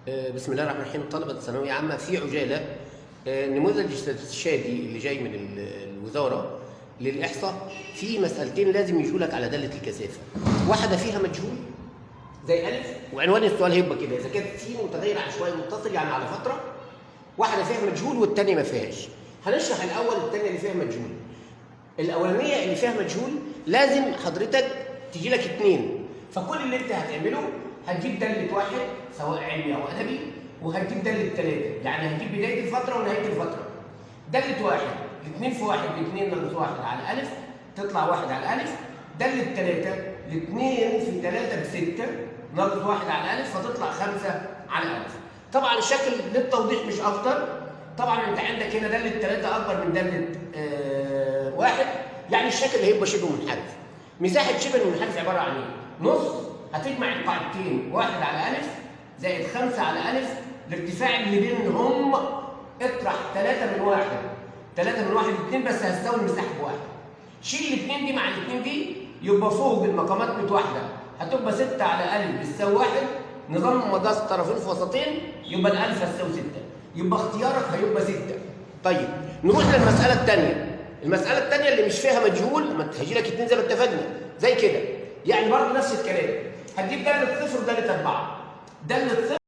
بسم الله الرحمن الرحيم. طلبة ثانوية عامة في عجالة. النموذج الاستشهادي اللي جاي من الوزارة للإحصاء في مسألتين لازم يجوا لك على دالة الكثافة. واحدة فيها مجهول زي ألف، وعنوان السؤال هيبقى كده: إذا كانت س متغير عشوائي متصل يعني على فترة. واحدة فيها مجهول والتانية ما فيهاش. هنشرح الأول التانية اللي فيها مجهول. الأولانية اللي فيها مجهول لازم حضرتك تجي لك اتنين، فكل اللي أنت هتعمله هتجيب دالة واحد سواء علمي أو أدبي، وهتجيب دالة ثلاثة، يعني هتجيب بداية الفترة ونهاية الفترة. دالة واحد، الاثنين في واحد باثنين ناقص واحد على ألف، تطلع واحد على ألف. دالة ثلاثة، الاثنين في ثلاثة بستة ناقص واحد على ألف، فتطلع خمسة على ألف. طبعا الشكل للتوضيح مش أكتر. طبعا أنت عندك هنا دالة ثلاثة أكبر من دالة واحد، يعني الشكل هيبقى شبه منحرف. مساحة شبه المنحرف عبارة عن إيه؟ نص هتجمع القاعدتين، واحد على ألف زائد خمسة على ألف، الارتفاع اللي بينهم اطرح ثلاثة من واحد، ثلاثة من واحد اثنين، بس هتساوي المساحة بواحد. شيل الاثنين دي مع الاثنين دي، يبقى فوق المقامات متوحدة، هتبقى 6 على ألف بتساوي واحد، نظام مقاس طرفين في وسطين، يبقى الألف هتساوي 6، يبقى اختيارك هيبقى 6. طيب نروح للمسألة الثانية. المسألة الثانية اللي مش فيها مجهول، ما هيجي لك اثنين زي ما اتفقنا، زي كده، يعني برضه نفس الكلام. هتجيب دالة صفر ودالة 4. دالة صفر